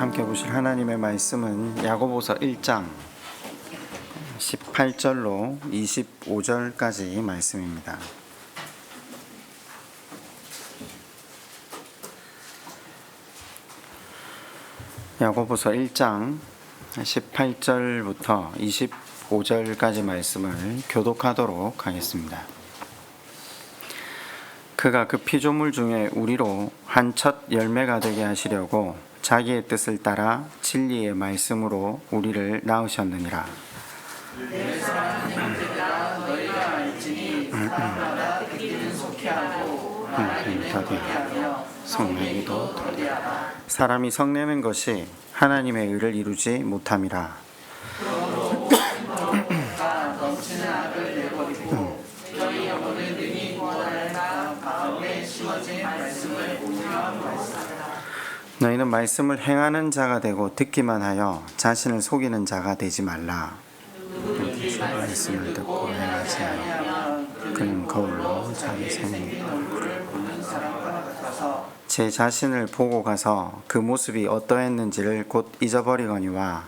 함께 보실 하나님의 말씀은 야고보서 1장 18절로 25절까지 말씀입니다. 야고보서 1장 18절부터 25절까지 말씀을 교독하도록 하겠습니다. 그가 그 피조물 중에 우리로 한 첫 열매가 되게 하시려고 자기의 뜻을 따라 진리의 말씀으로 우리를 낳으셨느니라. 성내기도 사람이 성내는 것이 하나님의 의를 이루지 못함이라. 너희는 말씀을 행하는 자가 되고 듣기만 하여 자신을 속이는 자가 되지 말라. 말씀을 듣고 행하지 않으면 그는 거울로 자기 생명을 제 자신을 보고 가서 그 모습이 어떠했는지를 곧 잊어버리거니와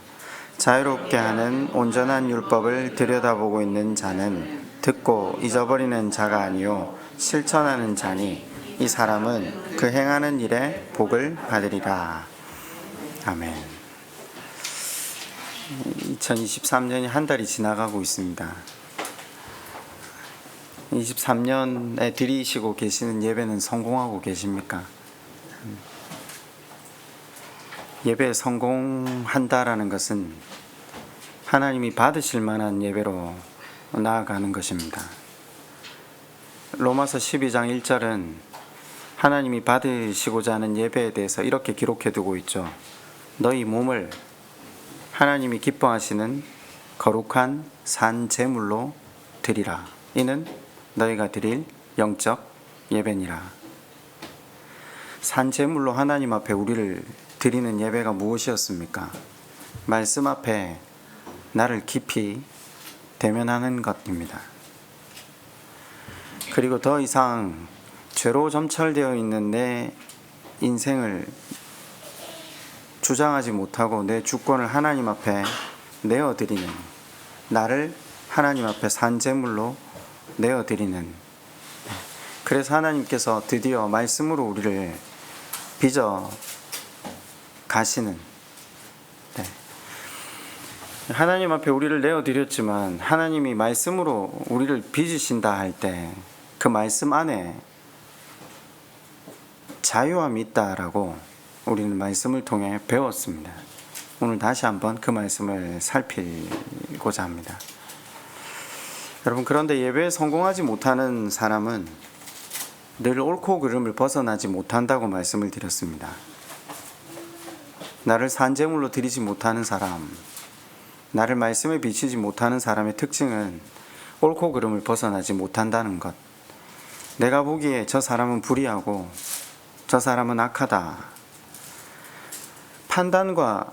자유롭게 하는 온전한 율법을 들여다보고 있는 자는 듣고 잊어버리는 자가 아니요 실천하는 자니 이 사람은 그 행하는 일에 복을 받으리라. 아멘. 2023년이 한 달이 지나가고 있습니다. 23년에 드리시고 계시는 예배는 성공하고 계십니까? 예배에 성공한다라는 것은 하나님이 받으실 만한 예배로 나아가는 것입니다. 로마서 12장 1절은 하나님이 받으시고자 하는 예배에 대해서 이렇게 기록해 두고 있죠. 너희 몸을 하나님이 기뻐하시는 거룩한 산 제물로 드리라. 이는 너희가 드릴 영적 예배니라. 산 제물로 하나님 앞에 우리를 드리는 예배가 무엇이었습니까? 말씀 앞에 나를 깊이 대면하는 것입니다. 그리고 더 이상 죄로 점철되어 있는 내 인생을 주장하지 못하고 내 주권을 하나님 앞에 내어드리는, 나를 하나님 앞에 산제물로 내어드리는, 그래서 하나님께서 드디어 말씀으로 우리를 빚어 가시는, 하나님 앞에 우리를 내어드렸지만 하나님이 말씀으로 우리를 빚으신다 할 때 그 말씀 안에 자유함이 있다라고 우리는 말씀을 통해 배웠습니다. 오늘 다시 한번 그 말씀을 살피고자 합니다. 여러분, 그런데 예배에 성공하지 못하는 사람은 늘 옳고 그름을 벗어나지 못한다고 말씀을 드렸습니다. 나를 산제물로 드리지 못하는 사람, 나를 말씀에 비치지 못하는 사람의 특징은 옳고 그름을 벗어나지 못한다는 것. 내가 보기에 저 사람은 불의하고 저 사람은 악하다. 판단과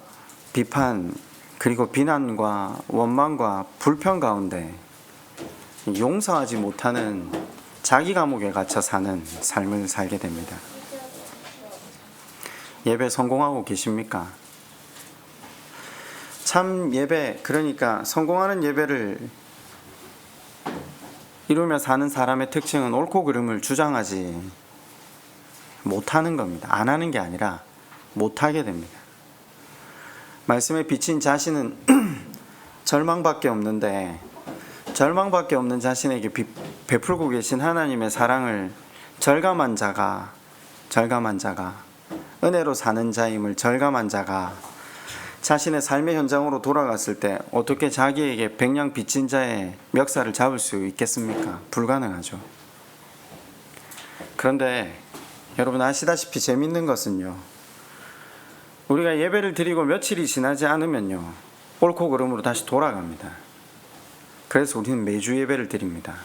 비판, 그리고 비난과 원망과 불평 가운데 용서하지 못하는 자기 감옥에 갇혀 사는 삶을 살게 됩니다. 예배 성공하고 계십니까? 참 예배, 그러니까 성공하는 예배를 이루며 사는 사람의 특징은 옳고 그름을 주장하지 못하는 겁니다. 안 하는 게 아니라 못하게 됩니다. 말씀에 비친 자신은 절망밖에 없는데, 절망밖에 없는 자신에게 베풀고 계신 하나님의 사랑을 절감한 자가 은혜로 사는 자임을 절감한 자가 자신의 삶의 현장으로 돌아갔을 때 어떻게 자기에게 백냥 빚진 자의 멱살을 잡을 수 있겠습니까? 불가능하죠. 그런데 여러분 아시다시피 재밌는 것은요, 우리가 예배를 드리고 며칠이 지나지 않으면요 옳고 그름으로 다시 돌아갑니다. 그래서 우리는 매주 예배를 드립니다.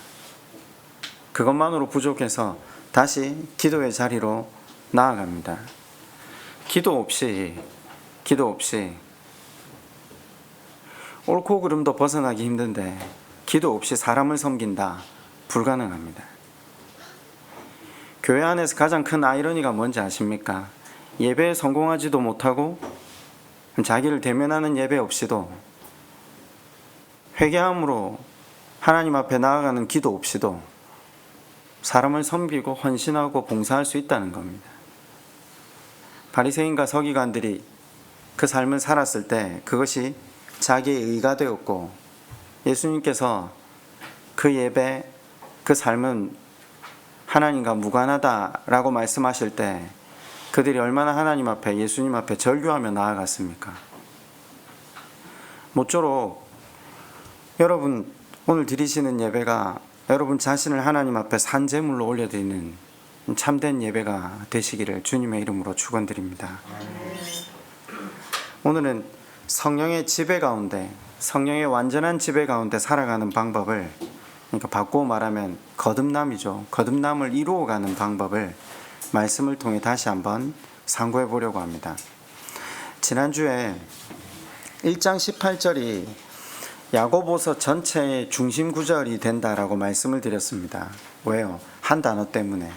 그것만으로 부족해서 다시 기도의 자리로 나아갑니다. 기도 없이 옳고 그름도 벗어나기 힘든데 기도 없이 사람을 섬긴다? 불가능합니다. 교회 안에서 가장 큰 아이러니가 뭔지 아십니까? 예배에 성공하지도 못하고 자기를 대면하는 예배 없이도, 회개함으로 하나님 앞에 나아가는 기도 없이도 사람을 섬기고 헌신하고 봉사할 수 있다는 겁니다. 바리새인과 서기관들이 그 삶을 살았을 때 그것이 자기의 의가 되었고, 예수님께서 그 예배, 그 삶은 하나님과 무관하다라고 말씀하실 때 그들이 얼마나 하나님 앞에, 예수님 앞에 절규하며 나아갔습니까? 모쪼록 여러분 오늘 드리시는 예배가 여러분 자신을 하나님 앞에 산제물로 올려드리는 참된 예배가 되시기를 주님의 이름으로 축원드립니다. 오늘은 성령의 지배 가운데, 성령의 완전한 지배 가운데 살아가는 방법을, 그러니까 바꾸어 말하면 거듭남이죠. 거듭남을 이루어가는 방법을 말씀을 통해 다시 한번 상고해 보려고 합니다. 지난주에 1장 18절이 야고보서 전체의 중심 구절이 된다라고 말씀을 드렸습니다. 왜요? 한 단어 때문에,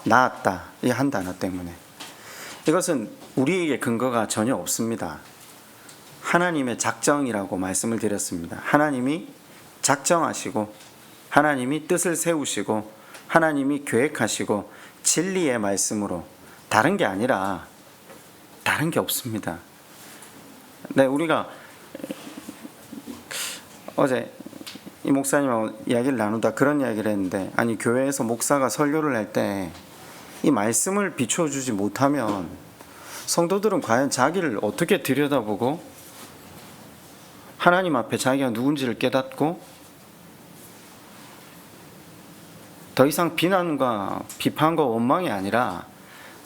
나았다, 이 한 단어 때문에. 이것은 우리에게 근거가 전혀 없습니다. 하나님의 작정이라고 말씀을 드렸습니다. 하나님이 작정하시고, 하나님이 뜻을 세우시고, 하나님이 계획하시고, 진리의 말씀으로, 다른 게 아니라 다른 게 없습니다. 네, 우리가 어제 이 목사님하고 이야기를 나누다 그런 이야기를 했는데, 아니 교회에서 목사가 설교를 할 때 이 말씀을 비춰주지 못하면 성도들은 과연 자기를 어떻게 들여다보고 하나님 앞에 자기가 누군지를 깨닫고 더 이상 비난과 비판과 원망이 아니라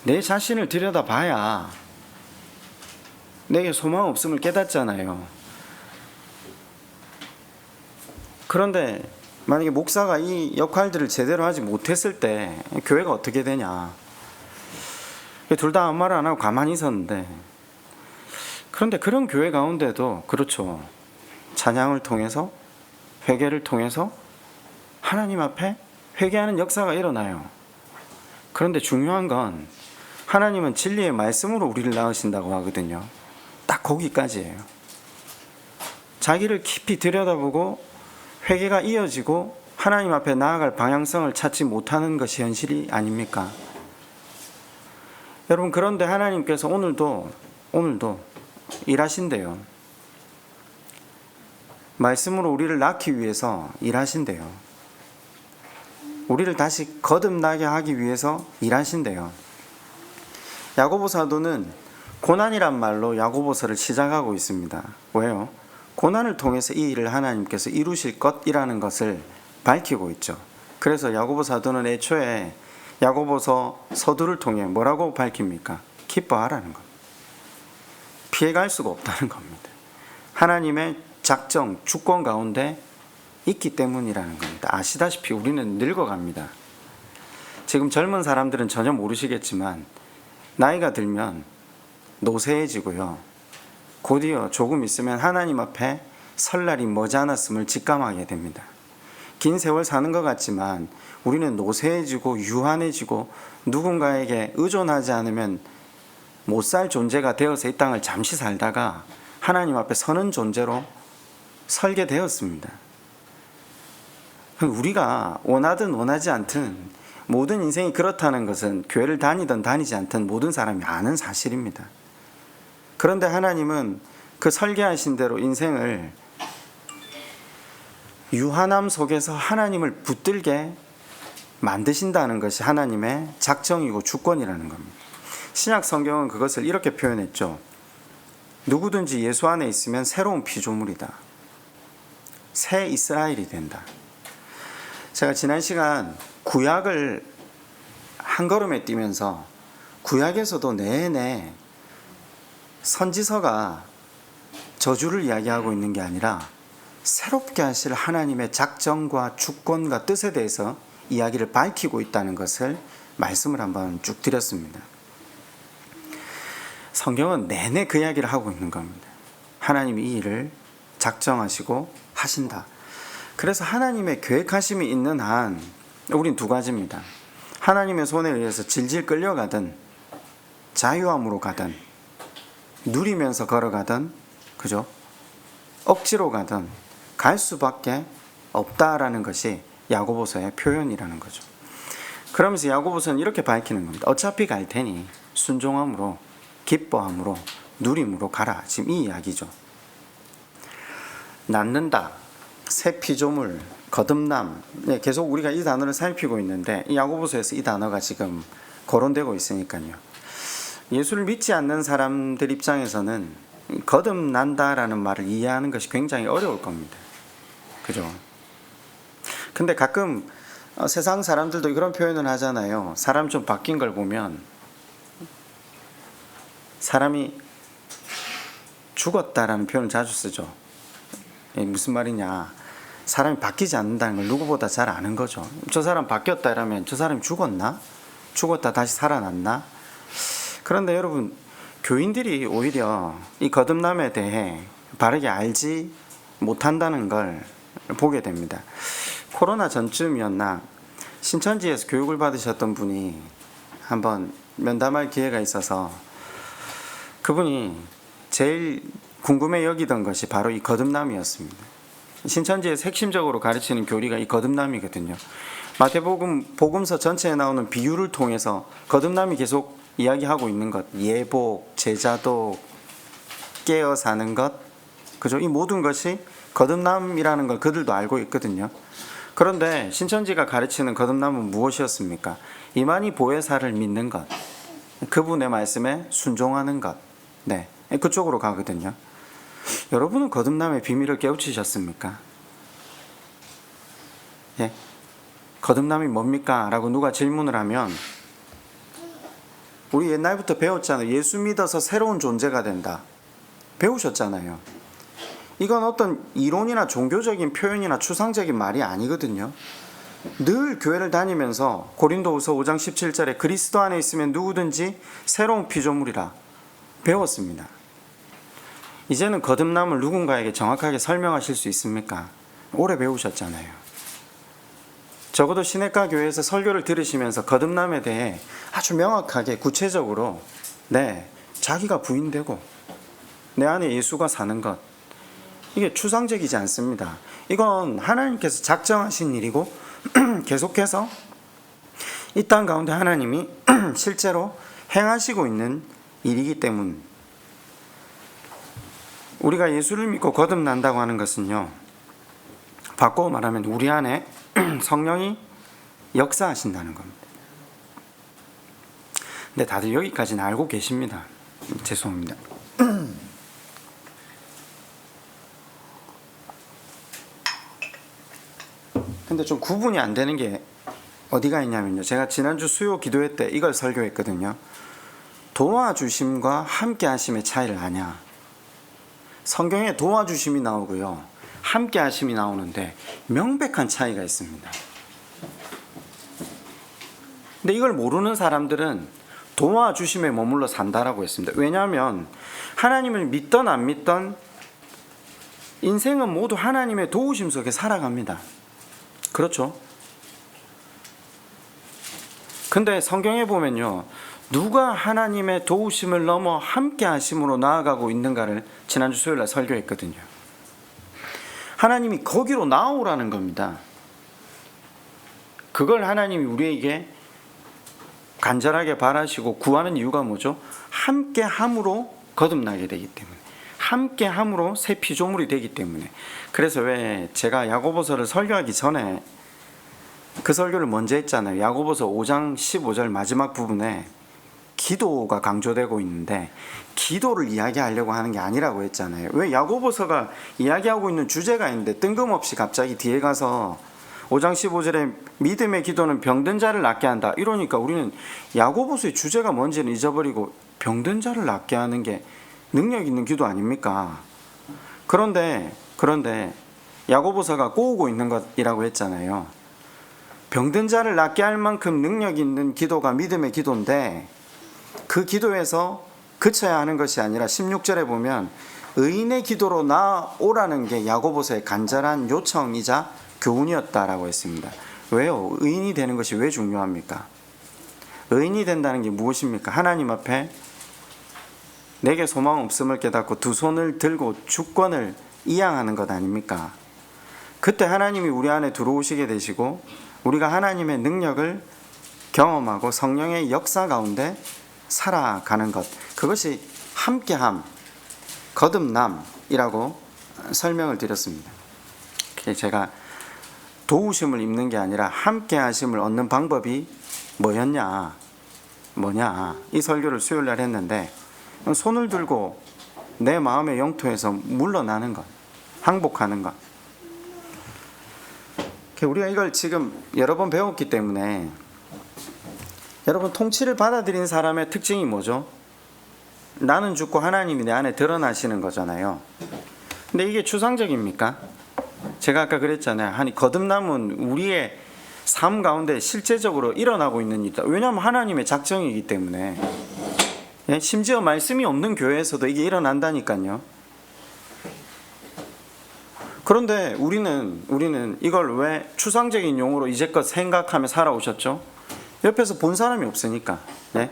내 자신을 들여다봐야 내게 소망 없음을 깨닫잖아요. 그런데 만약에 목사가 이 역할들을 제대로 하지 못했을 때 교회가 어떻게 되냐. 둘 다 아무 말 안 하고 가만히 있었는데, 그런데 그런 교회 가운데도 그렇죠. 찬양을 통해서, 회개를 통해서 하나님 앞에 회개하는 역사가 일어나요. 그런데 중요한 건 하나님은 진리의 말씀으로 우리를 낳으신다고 하거든요. 딱 거기까지예요. 자기를 깊이 들여다보고 회개가 이어지고 하나님 앞에 나아갈 방향성을 찾지 못하는 것이 현실이 아닙니까? 여러분, 그런데 하나님께서 오늘도 일하신대요. 말씀으로 우리를 낳기 위해서 일하신대요. 우리를 다시 거듭나게 하기 위해서 일하신대요. 야고보 사도는 고난이란 말로 야고보서를 시작하고 있습니다. 왜요? 고난을 통해서 이 일을 하나님께서 이루실 것이라는 것을 밝히고 있죠. 그래서 야고보 사도는 애초에 야고보서 서두를 통해 뭐라고 밝힙니까? 기뻐하라는 겁니다. 피해갈 수가 없다는 겁니다. 하나님의 작정, 주권 가운데 있기 때문이라는 겁니다. 아시다시피 우리는 늙어갑니다. 지금 젊은 사람들은 전혀 모르시겠지만 나이가 들면 노쇠해지고요. 곧이어 조금 있으면 하나님 앞에 설 날이 머지않았음을 직감하게 됩니다. 긴 세월 사는 것 같지만 우리는 노쇠해지고 유한해지고 누군가에게 의존하지 않으면 못 살 존재가 되어서 이 땅을 잠시 살다가 하나님 앞에 서는 존재로 설게 되었습니다. 우리가 원하든 원하지 않든 모든 인생이 그렇다는 것은 교회를 다니든 다니지 않든 모든 사람이 아는 사실입니다. 그런데 하나님은 그 설계하신 대로 인생을 유한함 속에서 하나님을 붙들게 만드신다는 것이 하나님의 작정이고 주권이라는 겁니다. 신약 성경은 그것을 이렇게 표현했죠. 누구든지 예수 안에 있으면 새로운 피조물이다. 새 이스라엘이 된다. 제가 지난 시간 구약을 한 걸음에 뛰면서 구약에서도 내내 선지서가 저주를 이야기하고 있는 게 아니라 새롭게 하실 하나님의 작정과 주권과 뜻에 대해서 이야기를 밝히고 있다는 것을 말씀을 한번 쭉 드렸습니다. 성경은 내내 그 이야기를 하고 있는 겁니다. 하나님이 이 일을 작정하시고 하신다. 그래서 하나님의 계획하심이 있는 한 우린 두 가지입니다. 하나님의 손에 의해서 질질 끌려가든 자유함으로 가든 누리면서 걸어가든, 그죠? 억지로 가든 갈 수밖에 없다라는 것이 야고보서의 표현이라는 거죠. 그러면서 야고보서는 이렇게 밝히는 겁니다. 어차피 갈 테니 순종함으로, 기뻐함으로, 누림으로 가라. 지금 이 이야기죠. 낳는다, 새 피조물, 거듭남. 네, 계속 우리가 이 단어를 살피고 있는데 이 야고보서에서 이 단어가 지금 거론되고 있으니까요. 예수를 믿지 않는 사람들 입장에서는 거듭난다라는 말을 이해하는 것이 굉장히 어려울 겁니다. 그죠? 근데 가끔 세상 사람들도 그런 표현을 하잖아요. 사람 좀 바뀐 걸 보면 사람이 죽었다라는 표현을 자주 쓰죠. 무슨 말이냐, 사람이 바뀌지 않는다는 걸 누구보다 잘 아는 거죠. 저 사람 바뀌었다 이러면 저 사람이 죽었나? 죽었다 다시 살아났나? 그런데 여러분, 교인들이 오히려 이 거듭남에 대해 바르게 알지 못한다는 걸 보게 됩니다. 코로나 전쯤이었나 신천지에서 교육을 받으셨던 분이 한번 면담할 기회가 있어서 그분이 제일 궁금해 여기던 것이 바로 이 거듭남이었습니다. 신천지에서 핵심적으로 가르치는 교리가 이 거듭남이거든요. 마태복음 복음서 전체에 나오는 비유를 통해서 거듭남이 계속 이야기하고 있는 것, 예복, 제자도, 깨어 사는 것, 그죠? 이 모든 것이 거듭남이라는 걸 그들도 알고 있거든요. 그런데 신천지가 가르치는 거듭남은 무엇이었습니까? 이만희 보혜사를 믿는 것, 그분의 말씀에 순종하는 것, 네, 그쪽으로 가거든요. 여러분은 거듭남의 비밀을 깨우치셨습니까? 예? 거듭남이 뭡니까? 라고 누가 질문을 하면 우리 옛날부터 배웠잖아요. 예수 믿어서 새로운 존재가 된다. 배우셨잖아요. 이건 어떤 이론이나 종교적인 표현이나 추상적인 말이 아니거든요. 늘 교회를 다니면서 고린도후서 5장 17절에 그리스도 안에 있으면 누구든지 새로운 피조물이라 배웠습니다. 이제는 거듭남을 누군가에게 정확하게 설명하실 수 있습니까? 오래 배우셨잖아요. 적어도 시내가 교회에서 설교를 들으시면서 거듭남에 대해 아주 명확하게 구체적으로 자기가 부인되고 내 안에 예수가 사는 것, 이게 추상적이지 않습니다. 이건 하나님께서 작정하신 일이고 계속해서 이 땅 가운데 하나님이 실제로 행하시고 있는 일이기 때문, 우리가 예수를 믿고 거듭난다고 하는 것은요, 바꿔 말하면 우리 안에 성령이 역사하신다는 겁니다. 근데 다들 여기까지는 알고 계십니다. 죄송합니다. 근데 좀 구분이 안 되는 게 어디가 있냐면요, 제가 지난주 수요 기도회 때 이걸 설교했거든요. 도와주심과 함께 하심의 차이를 아냐. 성경에 도와주심이 나오고요, 함께 하심이 나오는데 명백한 차이가 있습니다. 근데 이걸 모르는 사람들은 도와주심에 머물러 산다라고 했습니다. 왜냐하면 하나님을 믿던 안 믿던 인생은 모두 하나님의 도우심 속에 살아갑니다. 그렇죠? 근데 성경에 보면요, 누가 하나님의 도우심을 넘어 함께 하심으로 나아가고 있는가를 지난주 수요일날 설교했거든요. 하나님이 거기로 나오라는 겁니다. 그걸 하나님이 우리에게 간절하게 바라시고 구하는 이유가 뭐죠? 함께 함으로 거듭나게 되기 때문에, 함께 함으로 새 피조물이 되기 때문에. 그래서 왜 제가 야고보서를 설교하기 전에 그 설교를 먼저 했잖아요. 야고보서 5장 15절 마지막 부분에 기도가 강조되고 있는데 기도를 이야기하려고 하는 게 아니라고 했잖아요. 왜? 야고보서가 이야기하고 있는 주제가 있는데 뜬금없이 갑자기 뒤에 가서 5장 15절에 믿음의 기도는 병든 자를 낫게 한다, 이러니까 우리는 야고보서의 주제가 뭔지는 잊어버리고 병든 자를 낫게 하는 게 능력 있는 기도 아닙니까? 그런데 야고보서가 꼬우고 있는 것이라고 했잖아요. 병든 자를 낫게 할 만큼 능력 있는 기도가 믿음의 기도인데 그 기도에서 그쳐야 하는 것이 아니라 16절에 보면 의인의 기도로 나오라는 게 야고보서의 간절한 요청이자 교훈이었다라고 했습니다. 왜요? 의인이 되는 것이 왜 중요합니까? 의인이 된다는 게 무엇입니까? 하나님 앞에 내게 소망 없음을 깨닫고 두 손을 들고 주권을 이양하는 것 아닙니까? 그때 하나님이 우리 안에 들어오시게 되시고 우리가 하나님의 능력을 경험하고 성령의 역사 가운데 살아가는 것, 그것이 함께함, 거듭남이라고 설명을 드렸습니다. 제가 도우심을 입는 게 아니라 함께하심을 얻는 방법이 뭐냐 이 설교를 수요일날 했는데, 손을 들고 내 마음의 영토에서 물러나는 것, 항복하는 것. 우리가 이걸 지금 여러 번 배웠기 때문에, 여러분, 통치를 받아들인 사람의 특징이 뭐죠? 나는 죽고 하나님이 내 안에 드러나시는 거잖아요. 근데 이게 추상적입니까? 제가 아까 그랬잖아요. 아니, 거듭남은 우리의 삶 가운데 실제적으로 일어나고 있는 일이다. 왜냐하면 하나님의 작정이기 때문에. 심지어 말씀이 없는 교회에서도 이게 일어난다니까요. 그런데 우리는 이걸 왜 추상적인 용어로 이제껏 생각하며 살아오셨죠? 옆에서 본 사람이 없으니까. 네?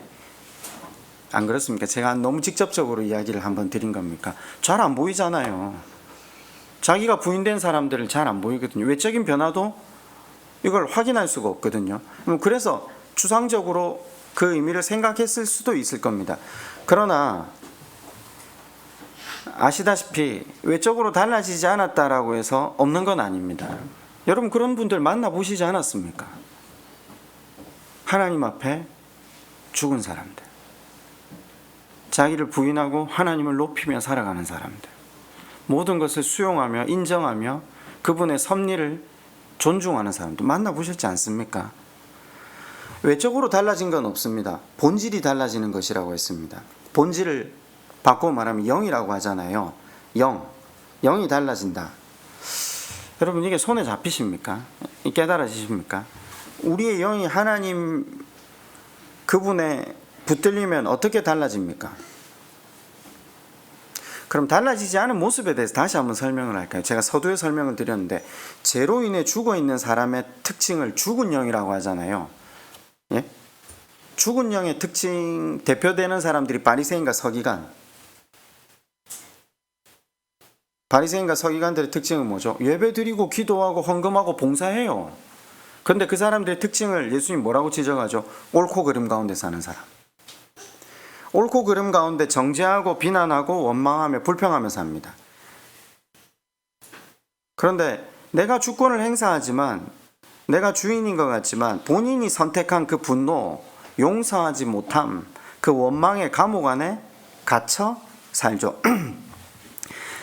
안 그렇습니까? 제가 너무 직접적으로 이야기를 한번 드린 겁니까? 잘 안 보이잖아요. 자기가 부인된 사람들을 잘 안 보이거든요. 외적인 변화도 이걸 확인할 수가 없거든요. 그래서 추상적으로 그 의미를 생각했을 수도 있을 겁니다. 그러나 아시다시피 외적으로 달라지지 않았다라고 해서 없는 건 아닙니다. 여러분, 그런 분들 만나보시지 않았습니까? 하나님 앞에 죽은 사람들, 자기를 부인하고 하나님을 높이며 살아가는 사람들, 모든 것을 수용하며 인정하며 그분의 섭리를 존중하는 사람들 만나보셨지 않습니까? 외적으로 달라진 건 없습니다. 본질이 달라지는 것이라고 했습니다. 본질을 바꿔 말하면 영이라고 하잖아요. 영이 달라진다. 여러분, 이게 손에 잡히십니까? 깨달아지십니까? 우리의 영이 하나님 그분에 붙들리면 어떻게 달라집니까? 그럼 달라지지 않은 모습에 대해서 다시 한번 설명을 할까요? 제가 서두에 설명을 드렸는데, 죄로 인해 죽어 있는 사람의 특징을 죽은 영이라고 하잖아요. 예? 죽은 영의 특징 대표되는 사람들이 바리새인과 서기관. 바리새인과 서기관들의 특징은 뭐죠? 예배드리고 기도하고 헌금하고 봉사해요. 그런데 그 사람들의 특징을 예수님 뭐라고 지적하죠? 옳고 그름 가운데 사는 사람. 옳고 그름 가운데 정죄하고 비난하고 원망하며 불평하며 삽니다. 그런데 내가 주권을 행사하지만, 내가 주인인 것 같지만 본인이 선택한 그 분노, 용서하지 못함, 그 원망의 감옥 안에 갇혀 살죠.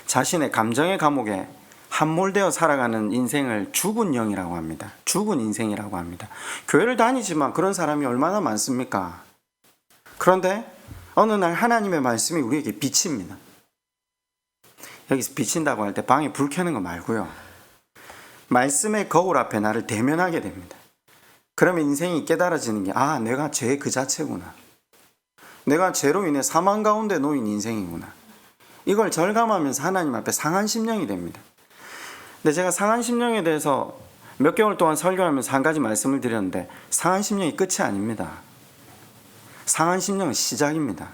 자신의 감정의 감옥에 함몰되어 살아가는 인생을 죽은 영이라고 합니다. 죽은 인생이라고 합니다. 교회를 다니지만 그런 사람이 얼마나 많습니까? 그런데 어느 날 하나님의 말씀이 우리에게 비칩니다. 여기서 비친다고 할 때 방에 불 켜는 거 말고요. 말씀의 거울 앞에 나를 대면하게 됩니다. 그러면 인생이 깨달아지는 게, 내가 죄 그 자체구나. 내가 죄로 인해 사망 가운데 놓인 인생이구나. 이걸 절감하면서 하나님 앞에 상한 심령이 됩니다. 근데 제가 상한 심령에 대해서 몇 개월 동안 설교하면서 한 가지 말씀을 드렸는데, 상한 심령이 끝이 아닙니다. 상한 심령은 시작입니다.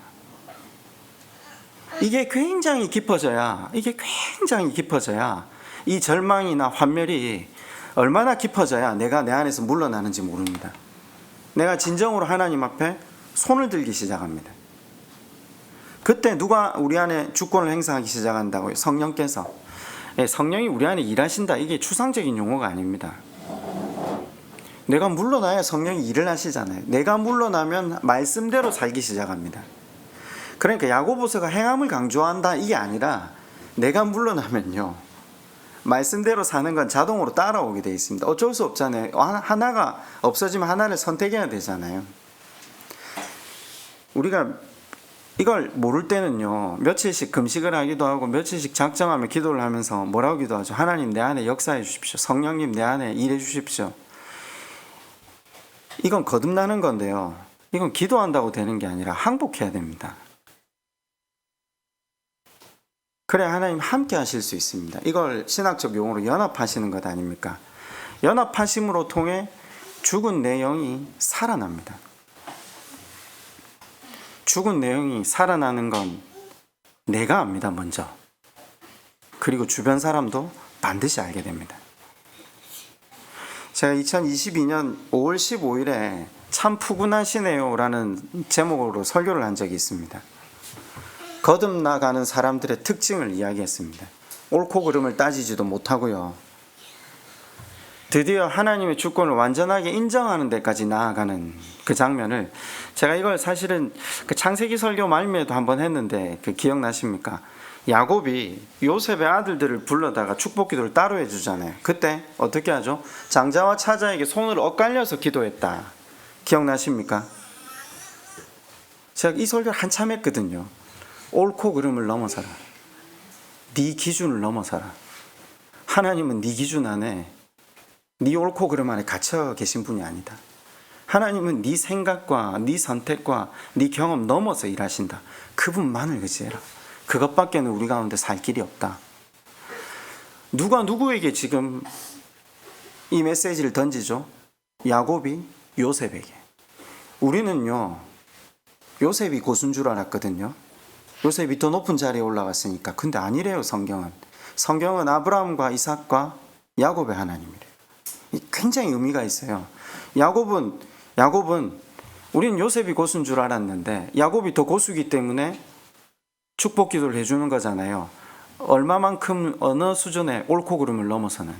이게 굉장히 깊어져야 이 절망이나 환멸이 얼마나 깊어져야 내가 내 안에서 물러나는지 모릅니다. 내가 진정으로 하나님 앞에 손을 들기 시작합니다. 그때 누가 우리 안에 주권을 행사하기 시작한다고요? 성령께서. 성령이 우리 안에 일하신다. 이게 추상적인 용어가 아닙니다. 내가 물러나야 성령이 일을 하시잖아요. 내가 물러나면 말씀대로 살기 시작합니다. 그러니까 야고보서가 행함을 강조한다 이게 아니라, 내가 물러나면요, 말씀대로 사는 건 자동으로 따라오게 돼 있습니다. 어쩔 수 없잖아요. 하나가 없어지면 하나를 선택해야 되잖아요. 우리가 이걸 모를 때는요, 며칠씩 금식을 하기도 하고 며칠씩 작정하며 기도를 하면서 뭐라고 기도하죠? 하나님, 내 안에 역사해 주십시오. 성령님, 내 안에 일해 주십시오. 이건 거듭나는 건데요, 이건 기도한다고 되는 게 아니라 항복해야 됩니다. 그래야 하나님 함께 하실 수 있습니다. 이걸 신학적 용어로 연합하시는 것 아닙니까? 연합하심으로 통해 죽은 내 영이 살아납니다. 죽은 내 영이 살아나는 건 내가 압니다, 먼저. 그리고 주변 사람도 반드시 알게 됩니다. 제가 2022년 5월 15일에 참 푸근하시네요 라는 제목으로 설교를 한 적이 있습니다. 거듭나가는 사람들의 특징을 이야기했습니다. 옳고 그름을 따지지도 못하고요. 드디어 하나님의 주권을 완전하게 인정하는 데까지 나아가는 그 장면을, 제가 이걸 사실은 그 창세기 설교 말미에도 한번 했는데 그 기억나십니까? 야곱이 요셉의 아들들을 불러다가 축복 기도를 따로 해주잖아요. 그때 어떻게 하죠? 장자와 차자에게 손을 엇갈려서 기도했다. 기억나십니까? 제가 이 설교를 한참 했거든요. 옳고 그름을 넘어서라. 네 기준을 넘어서라. 하나님은 네 기준 안에, 네 옳고 그름 안에 갇혀 계신 분이 아니다. 하나님은 네 생각과 네 선택과 네 경험 넘어서 일하신다. 그분만을 의지해라. 그것밖에는 우리 가운데 살 길이 없다. 누가 누구에게 지금 이 메시지를 던지죠? 야곱이 요셉에게. 우리는요, 요셉이 고수인 줄 알았거든요. 요셉이 더 높은 자리에 올라갔으니까. 근데 아니래요, 성경은. 성경은 아브라함과 이삭과 야곱의 하나님이래요. 굉장히 의미가 있어요. 야곱은 우리는 요셉이 고수인 줄 알았는데 야곱이 더 고수이기 때문에 축복 기도를 해주는 거잖아요. 얼마만큼, 어느 수준의 옳고 그름을 넘어서는.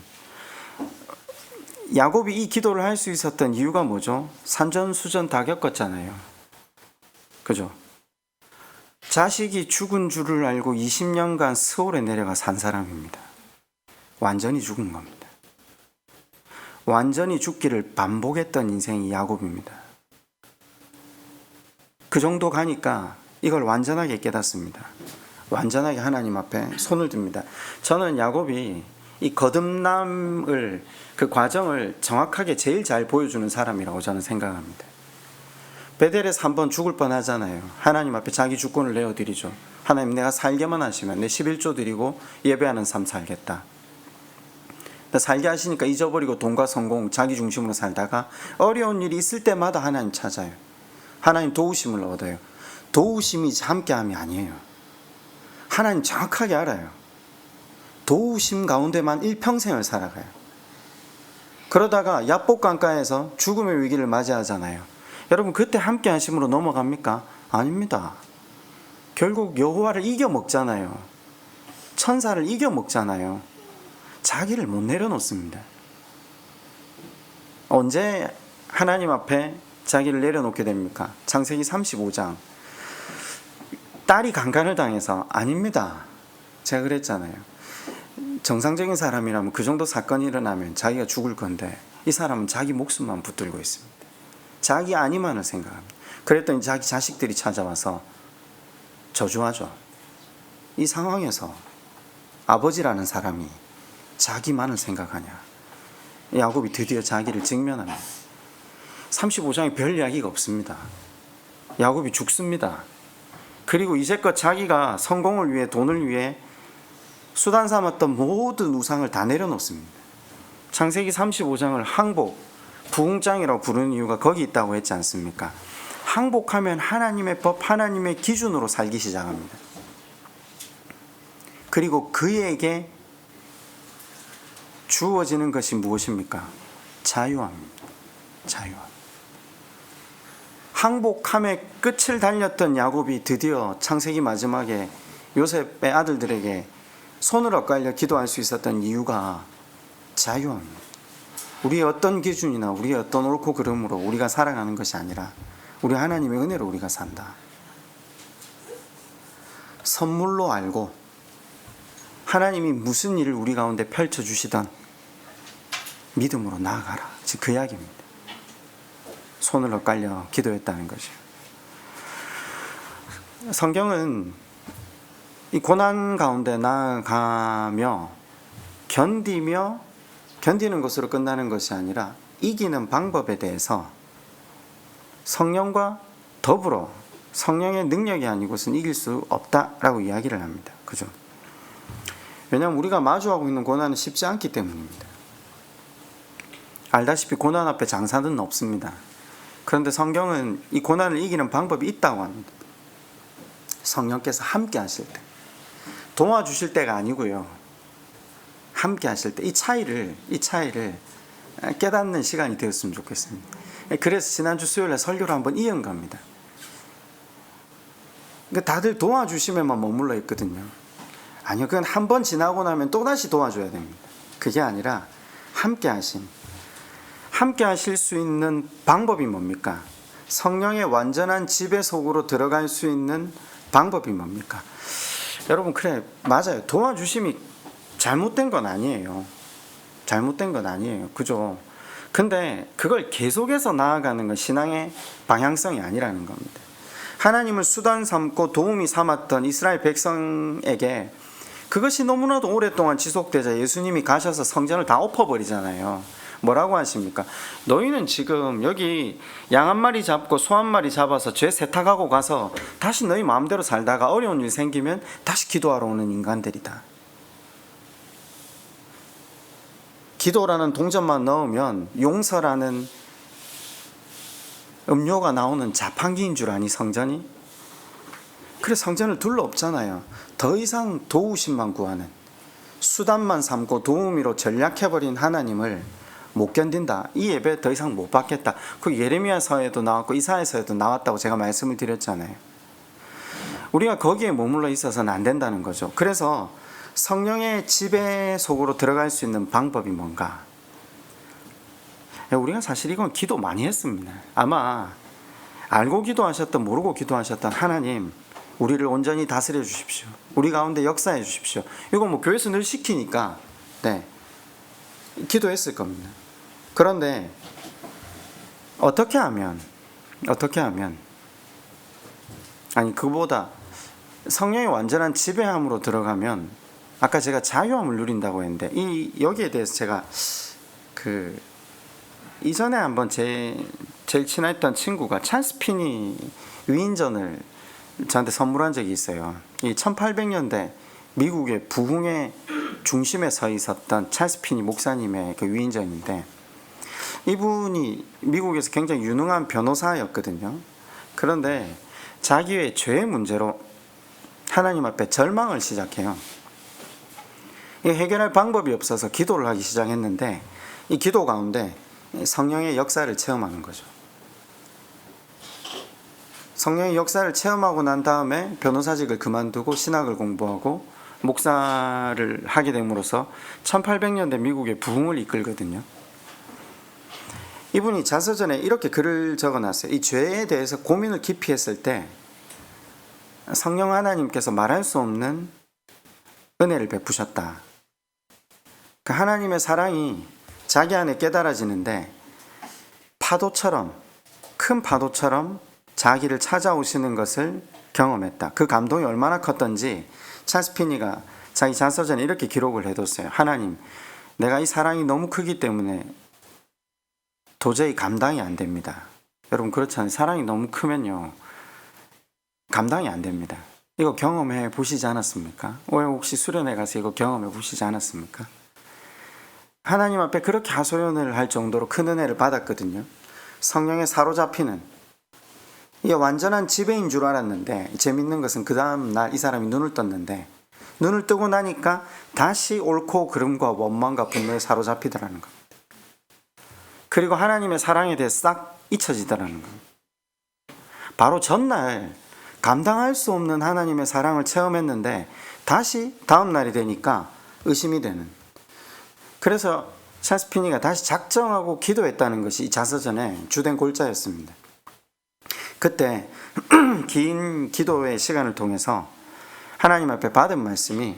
야곱이 이 기도를 할 수 있었던 이유가 뭐죠? 산전수전 다 겪었잖아요. 그죠? 자식이 죽은 줄을 알고 20년간 스올에 내려가 산 사람입니다. 완전히 죽은 겁니다. 완전히 죽기를 반복했던 인생이 야곱입니다. 그 정도 가니까 이걸 완전하게 깨닫습니다. 완전하게 하나님 앞에 손을 듭니다. 저는 야곱이 이 거듭남을, 그 과정을 정확하게 제일 잘 보여주는 사람이라고 저는 생각합니다. 베델에서 한번 죽을 뻔하잖아요. 하나님 앞에 자기 주권을 내어드리죠. 하나님, 내가 살게만 하시면 내 11조 드리고 예배하는 삶 살겠다. 살게 하시니까 잊어버리고 돈과 성공, 자기 중심으로 살다가 어려운 일이 있을 때마다 하나님 찾아요. 하나님 도우심을 얻어요. 도우심이 함께함이 아니에요. 하나님 정확하게 알아요. 도우심 가운데만 일평생을 살아가요. 그러다가 야복강가에서 죽음의 위기를 맞이하잖아요. 여러분, 그때 함께 하심으로 넘어갑니까? 아닙니다. 결국 여호와를 이겨 먹잖아요. 천사를 이겨 먹잖아요. 자기를 못 내려놓습니다. 언제 하나님 앞에 자기를 내려놓게 됩니까? 창세기 35장. 딸이 강간을 당해서. 아닙니다. 제가 그랬잖아요. 정상적인 사람이라면 그 정도 사건이 일어나면 자기가 죽을 건데, 이 사람은 자기 목숨만 붙들고 있습니다. 자기 안위만을 생각합니다. 그랬더니 자기 자식들이 찾아와서 저주하죠. 이 상황에서 아버지라는 사람이 자기만을 생각하냐. 야곱이 드디어 자기를 직면합니다. 35장에 별 이야기가 없습니다. 야곱이 죽습니다. 그리고 이제껏 자기가 성공을 위해, 돈을 위해 수단 삼았던 모든 우상을 다 내려놓습니다. 창세기 35장을 항복, 부흥장이라고 부르는 이유가 거기 있다고 했지 않습니까? 항복하면 하나님의 법, 하나님의 기준으로 살기 시작합니다. 그리고 그에게 주어지는 것이 무엇입니까? 자유함입니다. 자유함. 항복함의 끝을 달렸던 야곱이 드디어 창세기 마지막에 요셉의 아들들에게 손을 엇갈려 기도할 수 있었던 이유가 자유함입니다. 우리의 어떤 기준이나 우리의 어떤 옳고 그름으로 우리가 살아가는 것이 아니라 우리 하나님의 은혜로 우리가 산다. 선물로 알고 하나님이 무슨 일을 우리 가운데 펼쳐주시던 믿음으로 나아가라. 즉 그 이야기입니다. 손을 엇갈려 기도했다는 것이요. 성경은 이 고난 가운데 나아가며 견디는 것으로 끝나는 것이 아니라 이기는 방법에 대해서 성령과 더불어, 성령의 능력이 아니고서는 이길 수 없다라고 이야기를 합니다. 그죠? 왜냐하면 우리가 마주하고 있는 고난은 쉽지 않기 때문입니다. 알다시피 고난 앞에 장사는 없습니다. 그런데 성경은 이 고난을 이기는 방법이 있다고 합니다. 성령께서 함께 하실 때, 도와주실 때가 아니고요. 함께 하실 때 이 차이를 깨닫는 시간이 되었으면 좋겠습니다. 그래서 지난주 수요일에 설교를 한번 이은 겁니다. 다들 도와주심에만 머물러 있거든요. 아니요, 그건 한 번 지나고 나면 또다시 도와줘야 됩니다. 그게 아니라 함께 하심. 함께 하실 수 있는 방법이 뭡니까? 성령의 완전한 지배 속으로 들어갈 수 있는 방법이 뭡니까? 여러분, 그래, 맞아요. 도와주심이 잘못된 건 아니에요. 잘못된 건 아니에요. 그죠? 근데 그걸 계속해서 나아가는 건 신앙의 방향성이 아니라는 겁니다. 하나님을 수단 삼고 도움이 삼았던 이스라엘 백성에게 그것이 너무나도 오랫동안 지속되자 예수님이 가셔서 성전을 다 엎어버리잖아요. 뭐라고 하십니까? 너희는 지금 여기 양 한 마리 잡고 소 한 마리 잡아서 죄 세탁하고 가서 다시 너희 마음대로 살다가 어려운 일 생기면 다시 기도하러 오는 인간들이다. 기도라는 동전만 넣으면 용서라는 음료가 나오는 자판기인 줄 아니, 성전이? 그래, 성전을 둘러엎잖아요. 더 이상 도우심만 구하는, 수단만 삼고 도우미로 전략해버린 하나님을 못 견딘다. 이 예배 더 이상 못 받겠다. 그 예레미야서에도 나왔고 이사야서에도 나왔다고 제가 말씀을 드렸잖아요. 우리가 거기에 머물러 있어서는 안 된다는 거죠. 그래서 성령의 지배 속으로 들어갈 수 있는 방법이 뭔가? 우리가 사실 이건 기도 많이 했습니다. 아마 알고 기도하셨던 모르고 기도하셨던 하나님, 우리를 온전히 다스려 주십시오. 우리 가운데 역사해 주십시오. 이거 뭐 교회에서 늘 시키니까 기도했을 겁니다. 그런데 어떻게 하면 아니, 그보다 성령의 완전한 지배함으로 들어가면 아까 제가 자유함을 누린다고 했는데 여기에 대해서 제가 이전에 한번 제일 친했던 친구가 찰스 피니 위인전을 저한테 선물한 적이 있어요. 이 1800년대 미국의 부흥의 중심에 서 있었던 찰스 피니 목사님의 그 위인전인데, 이분이 미국에서 굉장히 유능한 변호사였거든요. 그런데 자기의 죄의 문제로 하나님 앞에 절망을 시작해요. 해결할 방법이 없어서 기도를 하기 시작했는데, 이 기도 가운데 성령의 역사를 체험하는 거죠. 성령의 역사를 체험하고 난 다음에 변호사직을 그만두고 신학을 공부하고 목사를 하게 됨으로써 1800년대 미국의 부흥을 이끌거든요. 이분이 자서전에 이렇게 글을 적어놨어요. 이 죄에 대해서 고민을 깊이 했을 때 성령 하나님께서 말할 수 없는 은혜를 베푸셨다. 그 하나님의 사랑이 자기 안에 깨달아지는데 큰 파도처럼 자기를 찾아오시는 것을 경험했다. 그 감동이 얼마나 컸던지 찰스 피니가 자기 자서전에 이렇게 기록을 해뒀어요. 하나님, 내가 이 사랑이 너무 크기 때문에 도저히 감당이 안 됩니다. 여러분, 그렇잖아요. 사랑이 너무 크면요, 감당이 안 됩니다. 이거 경험해 보시지 않았습니까? 왜 혹시 수련회 가서 이거 경험해 보시지 않았습니까? 하나님 앞에 그렇게 하소연을 할 정도로 큰 은혜를 받았거든요. 성령에 사로잡히는, 이게 완전한 지배인 줄 알았는데, 재밌는 것은 그 다음 날 이 사람이 눈을 떴는데, 눈을 뜨고 나니까 다시 옳고 그름과 원망과 분노에 사로잡히더라는 겁니다. 그리고 하나님의 사랑에 대해 싹 잊혀지더라는 겁니다. 바로 전날 감당할 수 없는 하나님의 사랑을 체험했는데 다시 다음 날이 되니까 의심이 되는. 그래서 찰스 피니가 다시 작정하고 기도했다는 것이 이 자서전의 주된 골자였습니다. 그때 긴 기도의 시간을 통해서 하나님 앞에 받은 말씀이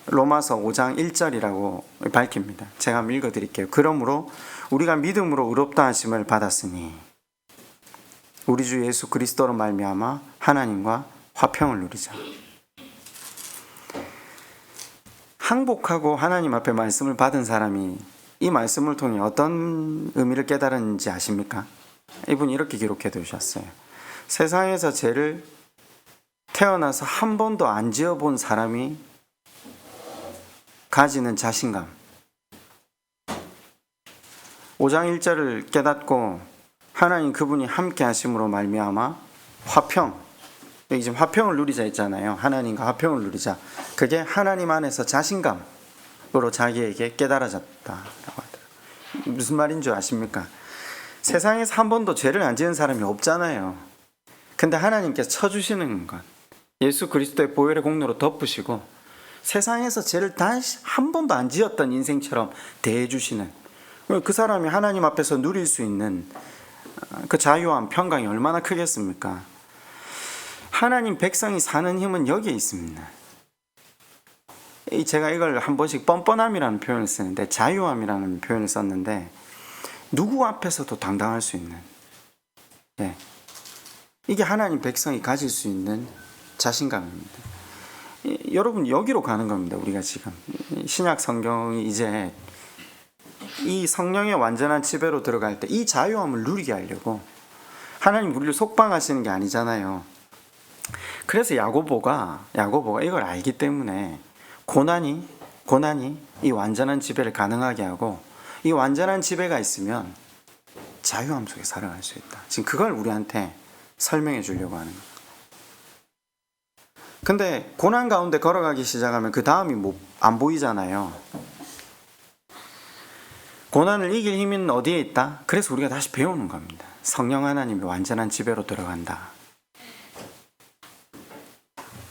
로마서 5장 1절이라고 밝힙니다. 제가 한번 읽어드릴게요. 그러므로 우리가 믿음으로 의롭다 하심을 받았으니 우리 주 예수 그리스도로 말미암아 하나님과 화평을 누리자. 항복하고 하나님 앞에 말씀을 받은 사람이 이 말씀을 통해 어떤 의미를 깨달았는지 아십니까? 이분이 이렇게 기록해 두셨어요. 세상에서 죄를 태어나서 한 번도 안 지어본 사람이 가지는 자신감. 5장 1절을 깨닫고 하나님 그분이 함께 하심으로 말미암아 화평, 여기 지금 화평을 누리자 있잖아요. 하나님과 화평을 누리자. 그게 하나님 안에서 자신감으로 자기에게 깨달아졌다라고 하더라고요. 무슨 말인 줄 아십니까? 세상에서 한 번도 죄를 안 지은 사람이 없잖아요. 근데 하나님께서 쳐주시는 것, 예수 그리스도의 보혈의 공로로 덮으시고 세상에서 죄를 다시 한 번도 안 지었던 인생처럼 대해주시는, 그 사람이 하나님 앞에서 누릴 수 있는 그 자유함, 평강이 얼마나 크겠습니까? 하나님 백성이 사는 힘은 여기에 있습니다. 제가 이걸 한 번씩 뻔뻔함이라는 표현을 쓰는데, 자유함이라는 표현을 썼는데, 누구 앞에서도 당당할 수 있는, 이게 하나님 백성이 가질 수 있는 자신감입니다. 여러분, 여기로 가는 겁니다. 우리가 지금 신약 성경이 이제 이 성령의 완전한 지배로 들어갈 때 이 자유함을 누리게 하려고 하나님 우리를 속방하시는 게 아니잖아요. 그래서 야고보가 이걸 알기 때문에 고난이 이 완전한 지배를 가능하게 하고, 이 완전한 지배가 있으면 자유함 속에 살아갈 수 있다. 지금 그걸 우리한테 설명해 주려고 하는 거예요. 근데 고난 가운데 걸어가기 시작하면 그 다음이 안 보이잖아요. 고난을 이길 힘은 어디에 있다? 그래서 우리가 다시 배우는 겁니다. 성령 하나님의 완전한 지배로 들어간다.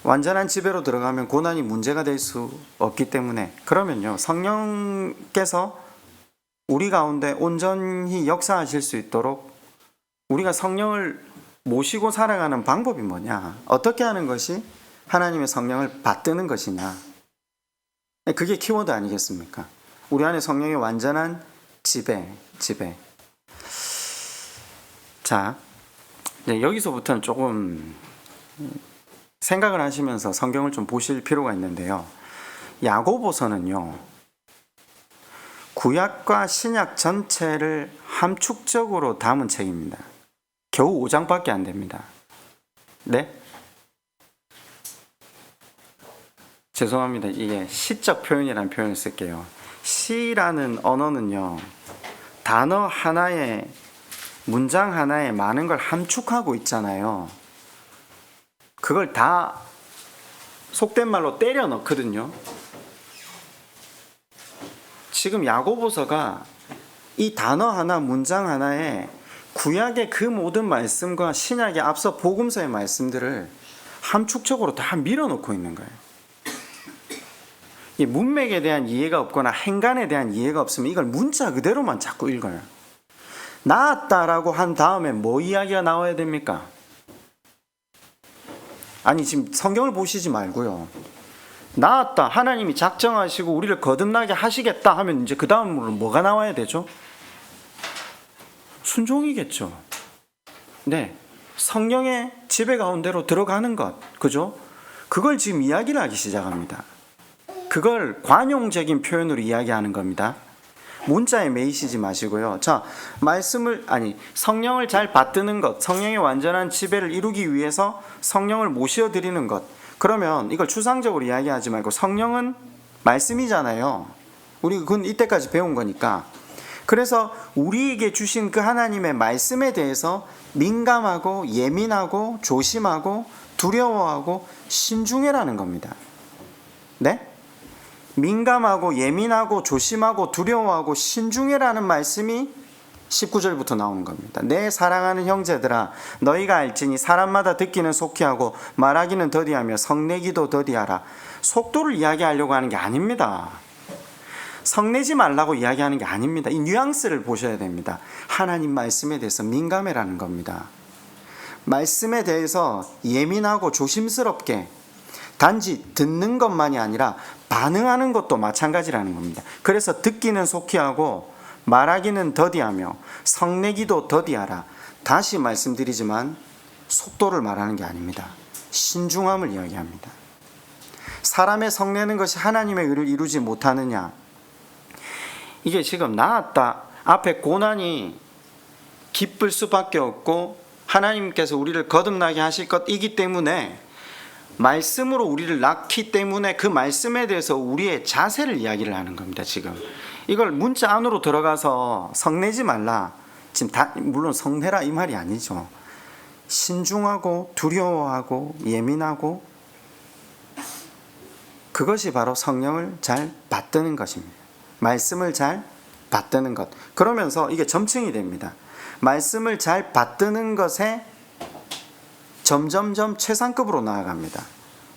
완전한 지배로 들어가면 고난이 문제가 될 수 없기 때문에, 그러면요, 성령께서 우리 가운데 온전히 역사하실 수 있도록 우리가 성령을 모시고 살아가는 방법이 뭐냐? 어떻게 하는 것이 하나님의 성령을 받드는 것이냐? 그게 키워드 아니겠습니까? 우리 안에 성령의 완전한 지배. 자, 여기서부터는 조금 생각을 하시면서 성경을 좀 보실 필요가 있는데요. 야고보서는요, 구약과 신약 전체를 함축적으로 담은 책입니다. 겨우 5장밖에 안 됩니다. 네? 죄송합니다. 이게 시적 표현이라는 표현을 쓸게요. 시라는 언어는요, 단어 하나에, 문장 하나에 많은 걸 함축하고 있잖아요. 그걸 다 속된 말로 때려 넣거든요. 지금 야고보서가 이 단어 하나, 문장 하나에 구약의 그 모든 말씀과 신약의 앞서 복음서의 말씀들을 함축적으로 다 밀어넣고 있는 거예요. 이 문맥에 대한 이해가 없거나 행간에 대한 이해가 없으면 이걸 문자 그대로만 자꾸 읽어요. 나았다라고 한 다음에 뭐 이야기가 나와야 됩니까? 아니, 지금 성경을 보시지 말고요. 나았다, 하나님이 작정하시고 우리를 거듭나게 하시겠다 하면 이제 그 다음으로 뭐가 나와야 되죠? 순종이겠죠. 네, 성령의 지배 가운데로 들어가는 것, 그죠? 그걸 지금 이야기를 하기 시작합니다. 그걸 관용적인 표현으로 이야기하는 겁니다. 문자에 매이시지 마시고요. 자, 성령을 잘 받드는 것, 성령의 완전한 지배를 이루기 위해서 성령을 모셔드리는 것. 그러면 이걸 추상적으로 이야기하지 말고 성령은 말씀이잖아요. 우리 그건 이때까지 배운 거니까. 그래서 우리에게 주신 그 하나님의 말씀에 대해서 민감하고 예민하고 조심하고 두려워하고 신중해라는 겁니다. 네? 민감하고 예민하고 조심하고 두려워하고 신중해라는 말씀이 19절부터 나오는 겁니다. 내 사랑하는 형제들아, 너희가 알지니 사람마다 듣기는 속히 하고 말하기는 더디하며 성내기도 더디하라. 속도를 이야기하려고 하는 게 아닙니다. 성내지 말라고 이야기하는 게 아닙니다. 이 뉘앙스를 보셔야 됩니다. 하나님 말씀에 대해서 민감해라는 겁니다. 말씀에 대해서 예민하고 조심스럽게 단지 듣는 것만이 아니라 반응하는 것도 마찬가지라는 겁니다. 그래서 듣기는 속히 하고 말하기는 더디하며 성내기도 더디하라. 다시 말씀드리지만 속도를 말하는 게 아닙니다. 신중함을 이야기합니다. 사람의 성내는 것이 하나님의 의를 이루지 못하느냐. 이게 지금 나았다, 앞에 고난이 기쁠 수밖에 없고 하나님께서 우리를 거듭나게 하실 것이기 때문에, 말씀으로 우리를 낳기 때문에 그 말씀에 대해서 우리의 자세를 이야기를 하는 겁니다. 지금 이걸 문자 안으로 들어가서 성내지 말라, 지금 물론 성내라 이 말이 아니죠. 신중하고 두려워하고 예민하고, 그것이 바로 성령을 잘 받드는 것입니다. 말씀을 잘 받드는 것. 그러면서 이게 점층이 됩니다. 말씀을 잘 받드는 것에 점점점 최상급으로 나아갑니다.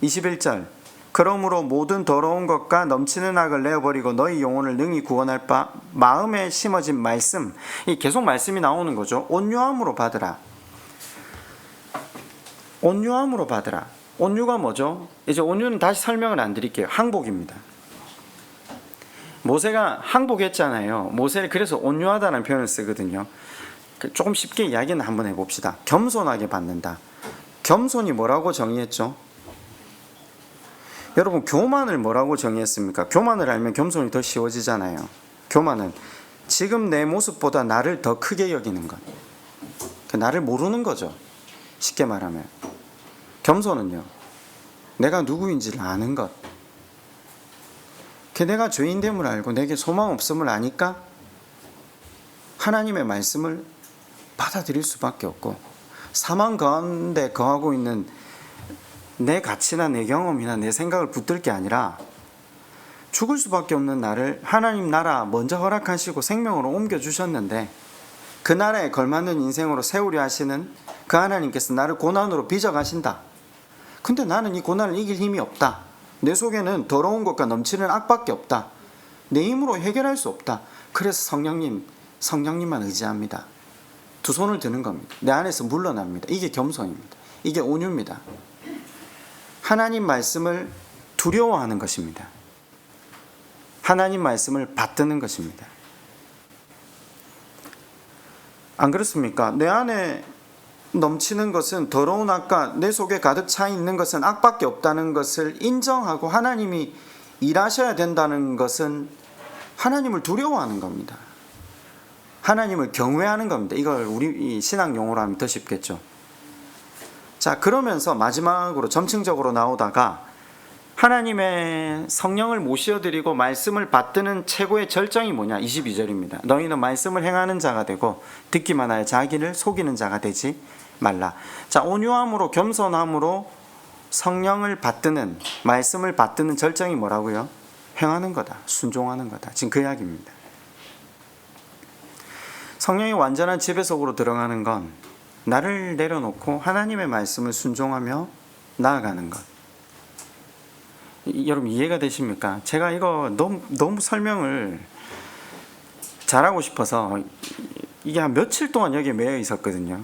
21절, 그러므로 모든 더러운 것과 넘치는 악을 내어버리고 너희 영혼을 능히 구원할 바 마음에 심어진 말씀. 이 계속 말씀이 나오는 거죠. 온유함으로 받으라. 온유함으로 받으라. 온유가 뭐죠? 이제 온유는 다시 설명을 안 드릴게요. 항복입니다. 모세가 항복했잖아요. 모세를 그래서 온유하다는 표현을 쓰거든요. 조금 쉽게 이야기는 한번 해봅시다. 겸손하게 받는다. 겸손이 뭐라고 정의했죠? 여러분, 교만을 뭐라고 정의했습니까? 교만을 알면 겸손이 더 쉬워지잖아요. 교만은 지금 내 모습보다 나를 더 크게 여기는 것. 나를 모르는 거죠. 쉽게 말하면. 겸손은요, 내가 누구인지를 아는 것. 내가 죄인됨을 알고 내게 소망 없음을 아니까 하나님의 말씀을 받아들일 수밖에 없고, 사망 가운데 거하고 있는 내 가치나 내 경험이나 내 생각을 붙들 게 아니라 죽을 수밖에 없는 나를 하나님 나라 먼저 허락하시고 생명으로 옮겨주셨는데, 그 나라에 걸맞는 인생으로 세우려 하시는 그 하나님께서 나를 고난으로 빚어가신다. 근데 나는 이 고난을 이길 힘이 없다. 내 속에는 더러운 것과 넘치는 악밖에 없다. 내 힘으로 해결할 수 없다. 그래서 성령님만 의지합니다. 두 손을 드는 겁니다. 내 안에서 물러납니다. 이게 겸손입니다. 이게 온유입니다. 하나님 말씀을 두려워하는 것입니다. 하나님 말씀을 받드는 것입니다. 안 그렇습니까? 내 안에 넘치는 것은 더러운 악과 내 속에 가득 차 있는 것은 악밖에 없다는 것을 인정하고 하나님이 일하셔야 된다는 것은 하나님을 두려워하는 겁니다. 하나님을 경외하는 겁니다. 이걸 우리 신앙 용어로 하면 더 쉽겠죠. 자, 그러면서 마지막으로 점층적으로 나오다가 하나님의 성령을 모시어드리고 말씀을 받드는 최고의 절정이 뭐냐? 22절입니다. 너희는 말씀을 행하는 자가 되고 듣기만 하여 자기를 속이는 자가 되지 말라. 자, 온유함으로 겸손함으로 성령을 받드는, 말씀을 받드는 절정이 뭐라고요? 행하는 거다. 순종하는 거다. 지금 그 이야기입니다. 성령이 완전한 지배 속으로 들어가는 건 나를 내려놓고 하나님의 말씀을 순종하며 나아가는 것. 여러분 이해가 되십니까? 제가 이거 너무 설명을 잘하고 싶어서 이게 한 며칠 동안 여기에 매여 있었거든요.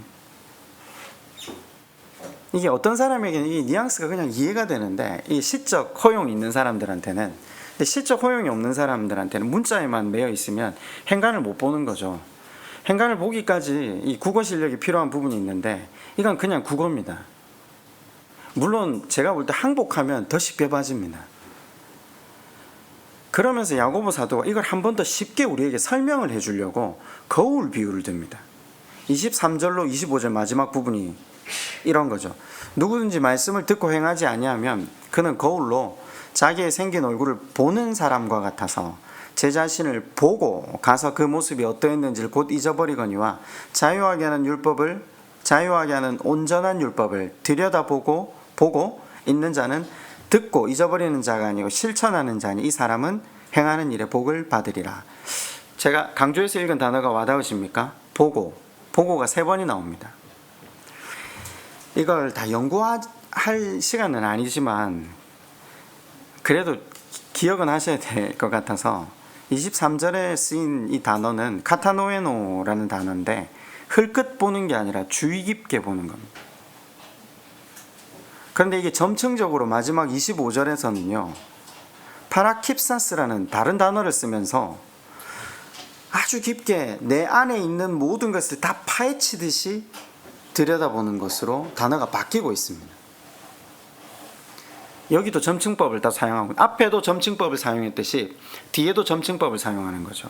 이게 어떤 사람에게는 이 뉘앙스가 그냥 이해가 되는데, 이 시적 허용이 있는 사람들한테는, 시적 허용이 없는 사람들한테는 문자에만 매여 있으면 행간을 못 보는 거죠. 행간을 보기까지 이 국어 실력이 필요한 부분이 있는데, 이건 그냥 국어입니다. 물론 제가 볼 때 항복하면 더 쉽게 빠집니다. 그러면서 야고보 사도가 이걸 한 번 더 쉽게 우리에게 설명을 해주려고 거울 비유를 듭니다. 23절로 25절 마지막 부분이 이런 거죠. 누구든지 말씀을 듣고 행하지 아니하면 그는 거울로 자기의 생긴 얼굴을 보는 사람과 같아서 제 자신을 보고 가서 그 모습이 어떠했는지를 곧 잊어버리거니와 자유하게 하는 온전한 율법을 들여다보고 있는 자는 듣고 잊어버리는 자가 아니고 실천하는 자니 이 사람은 행하는 일에 복을 받으리라. 제가 강조해서 읽은 단어가 와닿으십니까? 보고가 3번이 나옵니다. 이걸 다 연구할 시간은 아니지만 그래도 기억은 하셔야 될 것 같아서 23절에 쓰인 이 단어는 카타노에노라는 단어인데, 흘끗 보는 게 아니라 주의 깊게 보는 겁니다. 그런데 이게 점층적으로 마지막 25절에서는요, 파라킵사스라는 다른 단어를 쓰면서 아주 깊게 내 안에 있는 모든 것을 다 파헤치듯이 들여다보는 것으로 단어가 바뀌고 있습니다. 여기도 점층법을 다 사용하고, 앞에도 점층법을 사용했듯이 뒤에도 점층법을 사용하는 거죠.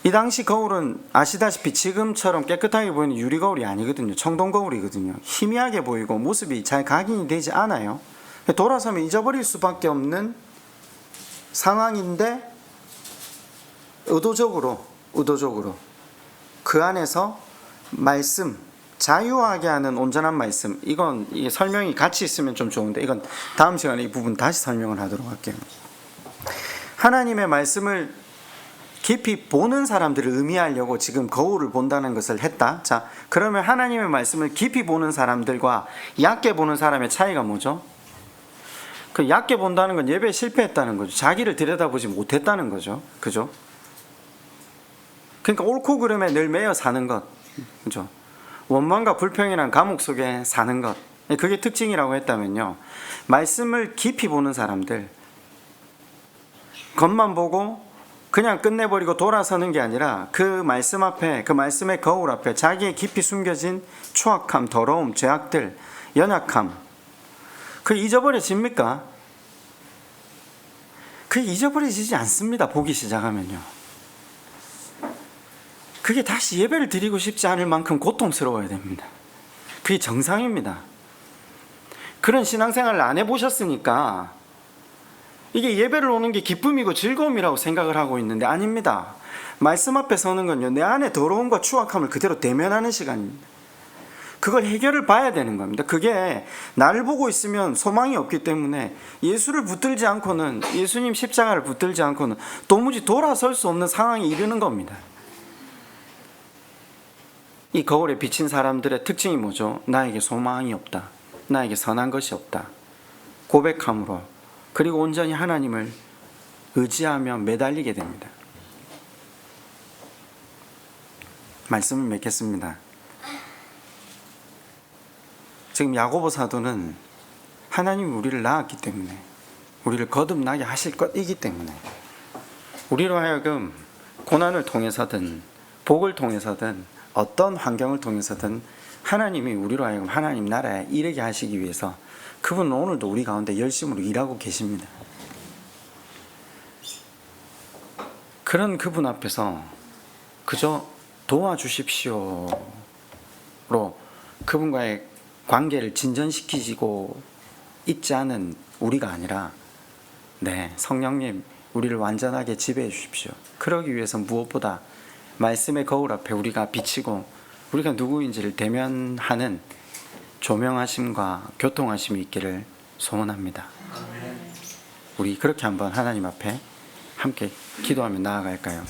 이 당시 거울은 아시다시피 지금처럼 깨끗하게 보이는 유리거울이 아니거든요. 청동거울이거든요. 희미하게 보이고 모습이 잘 각인이 되지 않아요. 돌아서면 잊어버릴 수밖에 없는 상황인데 의도적으로 그 안에서 말씀, 자유하게 하는 온전한 말씀. 이건 이게 설명이 같이 있으면 좀 좋은데 이건 다음 시간에 이 부분 다시 설명을 하도록 할게요. 하나님의 말씀을 깊이 보는 사람들을 의미하려고 지금 거울을 본다는 것을 했다. 자, 그러면 하나님의 말씀을 깊이 보는 사람들과 얕게 보는 사람의 차이가 뭐죠? 그 얕게 본다는 건 예배에 실패했다는 거죠. 자기를 들여다보지 못했다는 거죠. 그죠? 그러니까 옳고 그름에 늘 매여 사는 것. 그죠? 원망과 불평이란 감옥 속에 사는 것. 그게 특징이라고 했다면요. 말씀을 깊이 보는 사람들, 겉만 보고 그냥 끝내버리고 돌아서는 게 아니라 그 말씀 앞에, 그 말씀의 거울 앞에 자기의 깊이 숨겨진 추악함, 더러움, 죄악들, 연약함, 그게 잊어버려집니까? 그게 잊어버려지지 않습니다. 보기 시작하면요. 그게 다시 예배를 드리고 싶지 않을 만큼 고통스러워야 됩니다. 그게 정상입니다. 그런 신앙생활을 안 해보셨으니까 이게 예배를 오는 게 기쁨이고 즐거움이라고 생각을 하고 있는데 아닙니다. 말씀 앞에 서는 건요, 내 안에 더러움과 추악함을 그대로 대면하는 시간입니다. 그걸 해결을 봐야 되는 겁니다. 그게 나를 보고 있으면 소망이 없기 때문에 예수를 붙들지 않고는, 예수님 십자가를 붙들지 않고는 도무지 돌아설 수 없는 상황에 이르는 겁니다. 이 거울에 비친 사람들의 특징이 뭐죠? 나에게 소망이 없다. 나에게 선한 것이 없다. 고백함으로, 그리고 온전히 하나님을 의지하며 매달리게 됩니다. 말씀을 맺겠습니다. 지금 야고보 사도는 하나님이 우리를 낳았기 때문에, 우리를 거듭나게 하실 것이기 때문에 우리로 하여금 고난을 통해서든 복을 통해서든 어떤 환경을 통해서든 하나님이 우리로 하여금 하나님 나라에 이르게 하시기 위해서 그분은 오늘도 우리 가운데 열심으로 일하고 계십니다. 그런 그분 앞에서 그저 도와주십시오로 그분과의 관계를 진전시키고 있지 않은 우리가 아니라, 네, 성령님 우리를 완전하게 지배해 주십시오. 그러기 위해서 무엇보다 말씀의 거울 앞에 우리가 비치고 우리가 누구인지를 대면하는 조명하심과 교통하심이 있기를 소원합니다. 우리 그렇게 한번 하나님 앞에 함께 기도하며 나아갈까요?